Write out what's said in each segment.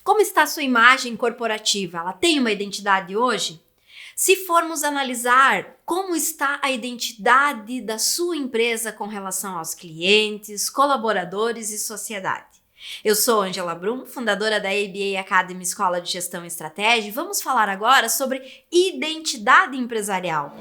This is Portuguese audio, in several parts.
Como está a sua imagem corporativa? Ela tem uma identidade hoje? Se formos analisar como está a identidade da sua empresa com relação aos clientes, colaboradores e sociedade. Eu sou Angela Brum, fundadora da ABA Academy Escola de Gestão e Estratégia, e vamos falar agora sobre identidade empresarial.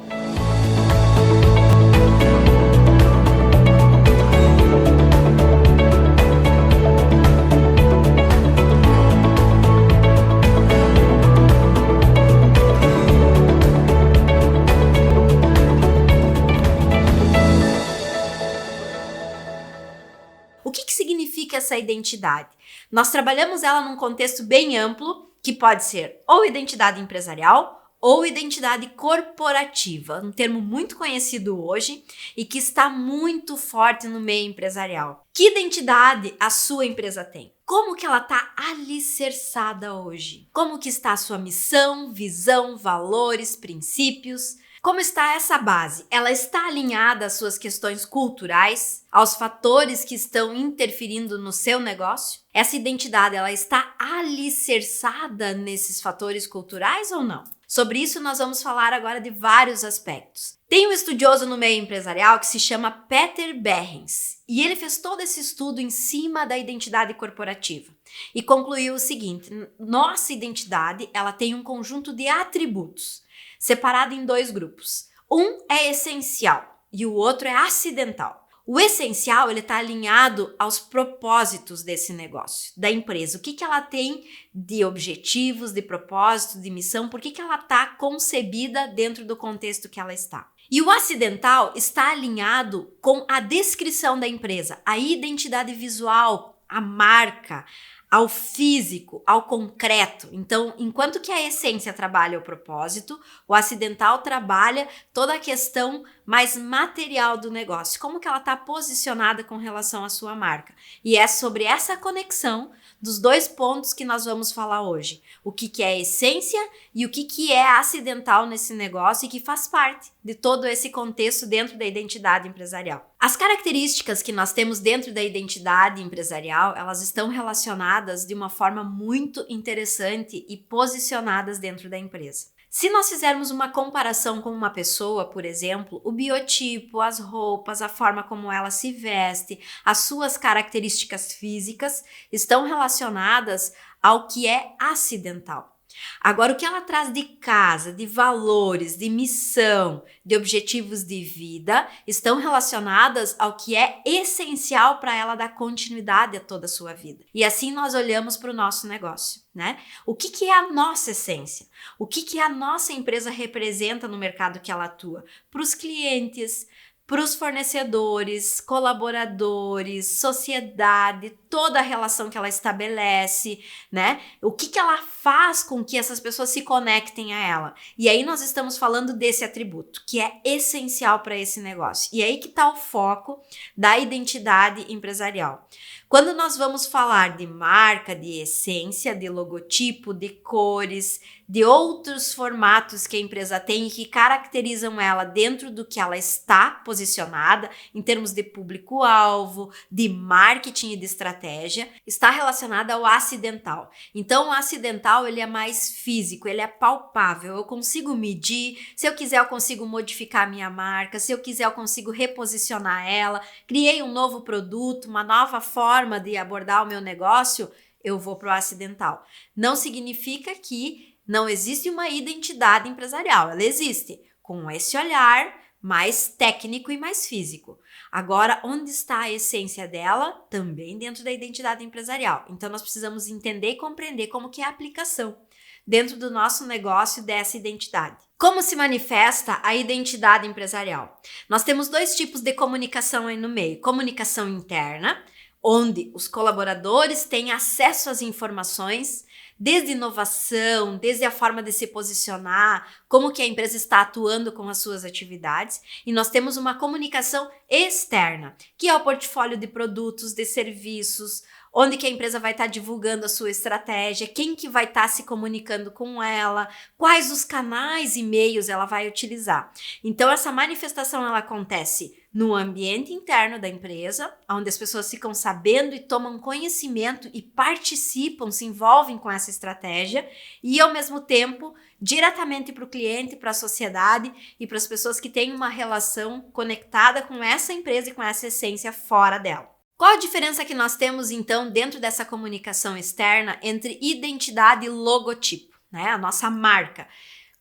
O que significa essa identidade? Nós trabalhamos ela num contexto bem amplo, que pode ser ou identidade empresarial ou identidade corporativa, um termo muito conhecido hoje e que está muito forte no meio empresarial. Que identidade a sua empresa tem? Como que ela está alicerçada hoje? Como que está a sua missão, visão, valores, princípios? Como está essa base? Ela está alinhada às suas questões culturais, aos fatores que estão interferindo no seu negócio? Essa identidade, ela está alicerçada nesses fatores culturais ou não? Sobre isso, nós vamos falar agora de vários aspectos. Tem um estudioso no meio empresarial que se chama Peter Behrens, e ele fez todo esse estudo em cima da identidade corporativa e concluiu o seguinte: nossa identidade, ela tem um conjunto de atributos separado em dois grupos. Um é essencial e o outro é acidental. O essencial, ele está alinhado aos propósitos desse negócio, da empresa. O que ela tem de objetivos, de propósito, de missão, por que ela está concebida dentro do contexto que ela está. E o acidental está alinhado com a descrição da empresa, a identidade visual, a marca, ao físico, ao concreto. Então, enquanto que a essência trabalha o propósito, o acidental trabalha toda a questão mais material do negócio, como que ela está posicionada com relação à sua marca. E é sobre essa conexão dos dois pontos que nós vamos falar hoje. O que é essência e o que é acidental nesse negócio e que faz parte de todo esse contexto dentro da identidade empresarial. As características que nós temos dentro da identidade empresarial, elas estão relacionadas de uma forma muito interessante e posicionadas dentro da empresa. Se nós fizermos uma comparação com uma pessoa, por exemplo, o biotipo, as roupas, a forma como ela se veste, as suas características físicas estão relacionadas ao que é acidental. Agora, o que ela traz de casa, de valores, de missão, de objetivos de vida, estão relacionadas ao que é essencial para ela dar continuidade a toda a sua vida. E assim nós olhamos para o nosso negócio, né? O que é a nossa essência? O que a nossa empresa representa no mercado que ela atua? Para os clientes, para os fornecedores, colaboradores, sociedade, toda a relação que ela estabelece, né? O que ela faz com que essas pessoas se conectem a ela. E aí nós estamos falando desse atributo, que é essencial para esse negócio. E aí que está o foco da identidade empresarial. Quando nós vamos falar de marca, de essência, de logotipo, de cores, de outros formatos que a empresa tem e que caracterizam ela dentro do que ela está posicionada, em termos de público-alvo, de marketing e de estratégia, está relacionada ao acidental. Então, o acidental, ele é mais físico, ele é palpável, eu consigo medir, se eu quiser eu consigo modificar a minha marca, se eu quiser eu consigo reposicionar ela, criei um novo produto, uma nova forma de abordar o meu negócio, eu vou para o acidental. Não significa que não existe uma identidade empresarial, ela existe com esse olhar mais técnico e mais físico. Agora, onde está a essência dela? Também dentro da identidade empresarial. Então, nós precisamos entender e compreender como que é a aplicação dentro do nosso negócio dessa identidade. Como se manifesta a identidade empresarial? Nós temos dois tipos de comunicação aí no meio. Comunicação interna, onde os colaboradores têm acesso às informações, desde inovação, desde a forma de se posicionar, como que a empresa está atuando com as suas atividades. E nós temos uma comunicação externa, que é o portfólio de produtos, de serviços, onde que a empresa vai estar divulgando a sua estratégia, quem que vai estar se comunicando com ela, quais os canais e meios ela vai utilizar. Então, essa manifestação ela acontece no ambiente interno da empresa, onde as pessoas ficam sabendo e tomam conhecimento e participam, se envolvem com essa estratégia, e ao mesmo tempo, diretamente para o cliente, para a sociedade e para as pessoas que têm uma relação conectada com essa empresa e com essa essência fora dela. Qual a diferença que nós temos, então, dentro dessa comunicação externa entre identidade e logotipo, né? A nossa marca.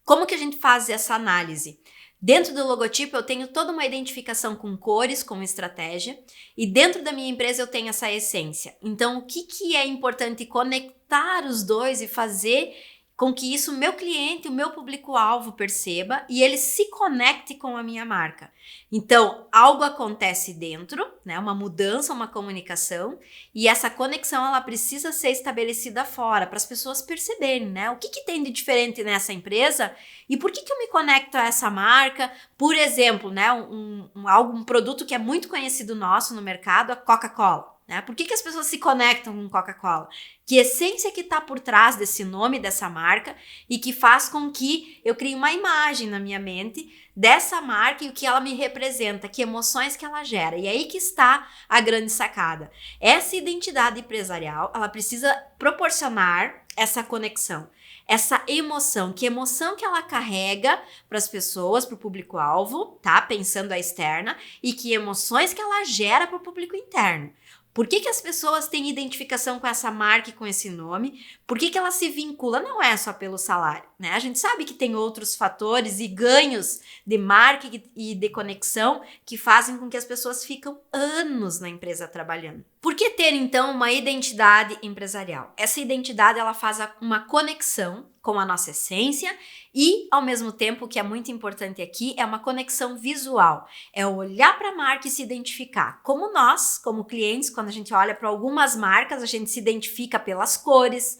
Como que a gente faz essa análise? Dentro do logotipo eu tenho toda uma identificação com cores, com estratégia, e dentro da minha empresa eu tenho essa essência. Então, o que é importante conectar os dois e fazer com que isso o meu cliente, o meu público-alvo perceba e ele se conecte com a minha marca. Então, algo acontece dentro, né? Uma mudança, uma comunicação, e essa conexão ela precisa ser estabelecida fora para as pessoas perceberem, né? O que tem de diferente nessa empresa e por que eu me conecto a essa marca? Por exemplo, né? Um produto que é muito conhecido nosso no mercado, a Coca-Cola. Né? Por que as pessoas se conectam com Coca-Cola? Que essência que está por trás desse nome, dessa marca, e que faz com que eu crie uma imagem na minha mente dessa marca e o que ela me representa, que emoções que ela gera. E aí que está a grande sacada. Essa identidade empresarial, ela precisa proporcionar essa conexão, essa emoção. Que emoção que ela carrega para as pessoas, para o público-alvo, tá? Pensando a externa, e que emoções que ela gera para o público interno. Por que as pessoas têm identificação com essa marca e com esse nome? Por que ela se vincula? Não é só pelo salário, né? A gente sabe que tem outros fatores e ganhos de marca e de conexão que fazem com que as pessoas ficam anos na empresa trabalhando. Por que ter, então, uma identidade empresarial? Essa identidade, ela faz uma conexão com a nossa essência e, ao mesmo tempo, o que é muito importante aqui, é uma conexão visual. É olhar para a marca e se identificar. Como nós, como clientes, quando a gente olha para algumas marcas, a gente se identifica pelas cores,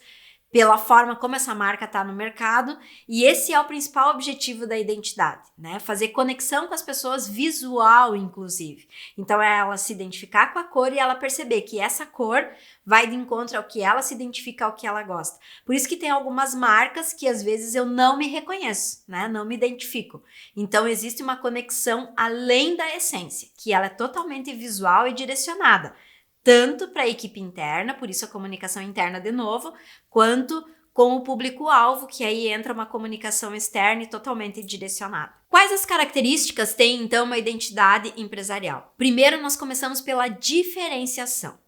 pela forma como essa marca está no mercado, e esse é o principal objetivo da identidade, né? Fazer conexão com as pessoas, visual, inclusive. Então, é ela se identificar com a cor e ela perceber que essa cor vai de encontro ao que ela se identifica, ao que ela gosta. Por isso que tem algumas marcas que, às vezes, eu não me reconheço, né? Não me identifico. Então, existe uma conexão além da essência, que ela é totalmente visual e direcionada. Tanto para a equipe interna, por isso a comunicação interna de novo, quanto com o público-alvo, que aí entra uma comunicação externa e totalmente direcionada. Quais as características tem, então, uma identidade empresarial? Primeiro, nós começamos pela diferenciação.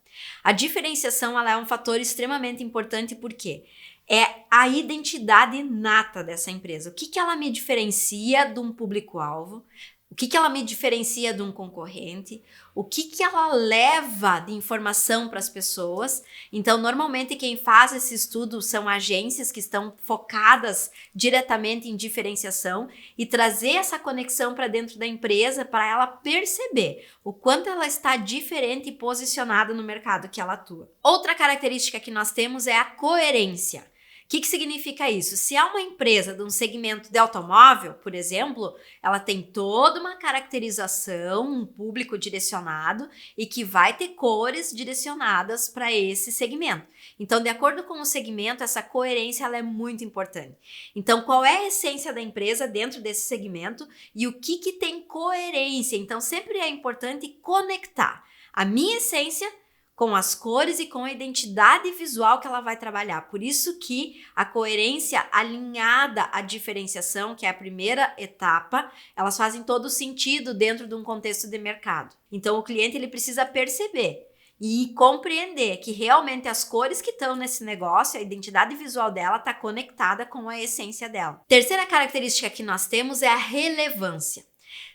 A diferenciação ela é um fator extremamente importante porque é a identidade nata dessa empresa. O que ela me diferencia de um público-alvo? O que ela me diferencia de um concorrente? O que ela leva de informação para as pessoas? Então, normalmente, quem faz esse estudo são agências que estão focadas diretamente em diferenciação e trazer essa conexão para dentro da empresa para ela perceber o quanto ela está diferente e posicionada no mercado que ela atua. Outra característica que nós temos é a coerência. O que significa isso? Se é uma empresa de um segmento de automóvel, por exemplo, ela tem toda uma caracterização, um público direcionado e que vai ter cores direcionadas para esse segmento. Então, de acordo com o segmento, essa coerência ela é muito importante. Então, qual é a essência da empresa dentro desse segmento e o que tem coerência? Então, sempre é importante conectar a minha essência com as cores e com a identidade visual que ela vai trabalhar. Por isso que a coerência alinhada à diferenciação, que é a primeira etapa, elas fazem todo sentido dentro de um contexto de mercado. Então, o cliente ele precisa perceber e compreender que realmente as cores que estão nesse negócio, a identidade visual dela está conectada com a essência dela. Terceira característica que nós temos é a relevância.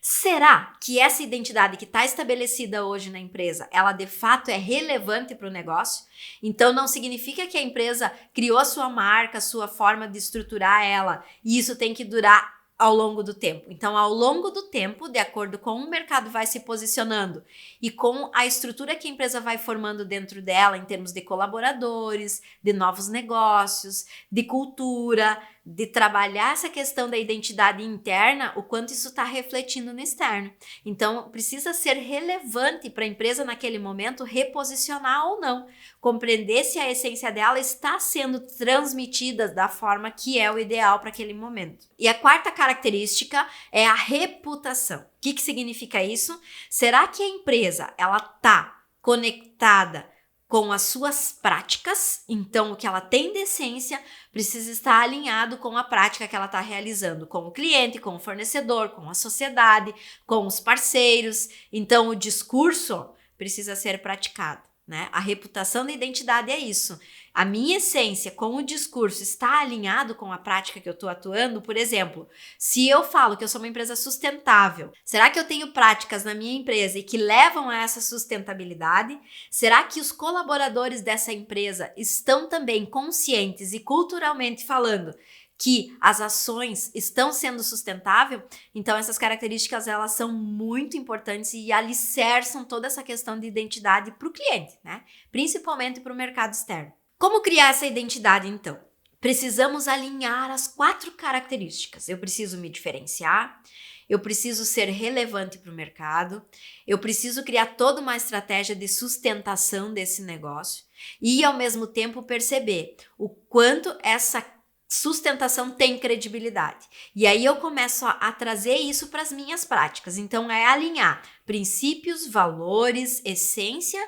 Será que essa identidade que está estabelecida hoje na empresa, ela de fato é relevante para o negócio? Então não significa que a empresa criou a sua marca, a sua forma de estruturar ela e isso tem que durar ao longo do tempo. Então, ao longo do tempo, de acordo com o mercado vai se posicionando e com a estrutura que a empresa vai formando dentro dela, em termos de colaboradores, de novos negócios, de cultura, de trabalhar essa questão da identidade interna, o quanto isso está refletindo no externo. Então, precisa ser relevante para a empresa naquele momento reposicionar ou não, compreender se a essência dela está sendo transmitida da forma que é o ideal para aquele momento. E a quarta característica é a reputação. O que significa isso? Será que a empresa ela está conectada com as suas práticas? Então, o que ela tem de essência precisa estar alinhado com a prática que ela está realizando, com o cliente, com o fornecedor, com a sociedade, com os parceiros. Então, o discurso precisa ser praticado, né? A reputação da identidade é isso. A minha essência com o discurso está alinhado com a prática que eu estou atuando. Por exemplo, se eu falo que eu sou uma empresa sustentável, será que eu tenho práticas na minha empresa e que levam a essa sustentabilidade? Será que os colaboradores dessa empresa estão também conscientes e culturalmente falando que as ações estão sendo sustentáveis? Então essas características elas são muito importantes e alicerçam toda essa questão de identidade para o cliente, né? Principalmente para o mercado externo. Como criar essa identidade então? Precisamos alinhar as 4 características. Eu preciso me diferenciar, eu preciso ser relevante para o mercado, eu preciso criar toda uma estratégia de sustentação desse negócio e ao mesmo tempo perceber o quanto essa sustentação tem credibilidade. E aí eu começo a trazer isso para as minhas práticas. Então é alinhar princípios, valores, essência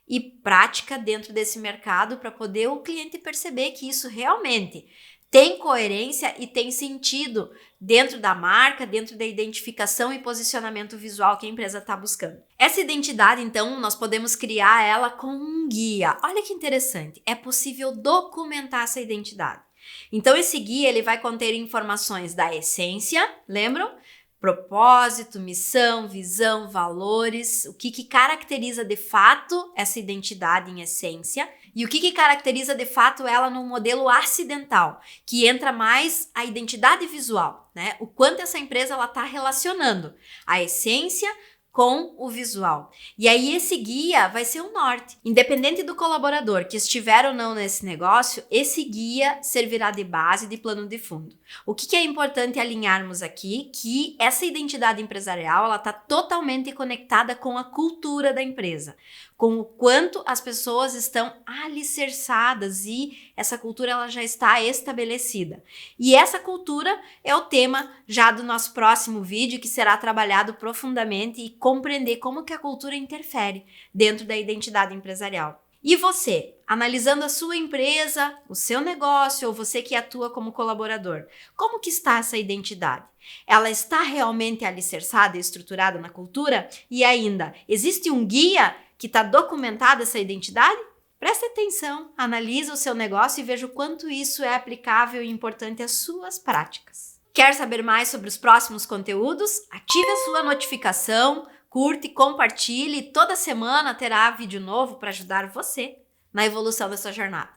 e prática dentro desse mercado para poder o cliente perceber que isso realmente tem coerência e tem sentido dentro da marca, dentro da identificação e posicionamento visual que a empresa está buscando. Essa identidade, então, nós podemos criar ela com um guia. Olha que interessante, é possível documentar essa identidade. Então, esse guia ele vai conter informações da essência, lembram? Propósito, missão, visão, valores, o que caracteriza de fato essa identidade em essência e o que caracteriza de fato ela no modelo acidental, que entra mais a identidade visual, né? O quanto essa empresa ela está relacionando a essência com o visual. E aí esse guia vai ser o norte. Independente do colaborador que estiver ou não nesse negócio, esse guia servirá de base de plano de fundo. O que é importante alinharmos aqui? Que essa identidade empresarial ela está totalmente conectada com a cultura da empresa, com o quanto as pessoas estão alicerçadas e essa cultura ela já está estabelecida. E essa cultura é o tema já do nosso próximo vídeo, que será trabalhado profundamente e compreender como que a cultura interfere dentro da identidade empresarial. E você, analisando a sua empresa, o seu negócio ou você que atua como colaborador, como que está essa identidade? Ela está realmente alicerçada e estruturada na cultura? E ainda, existe um guia que está documentada essa identidade? Preste atenção, analise o seu negócio e veja o quanto isso é aplicável e importante às suas práticas. Quer saber mais sobre os próximos conteúdos? Ative a sua notificação, curte, compartilhe. Toda semana terá vídeo novo para ajudar você na evolução da sua jornada.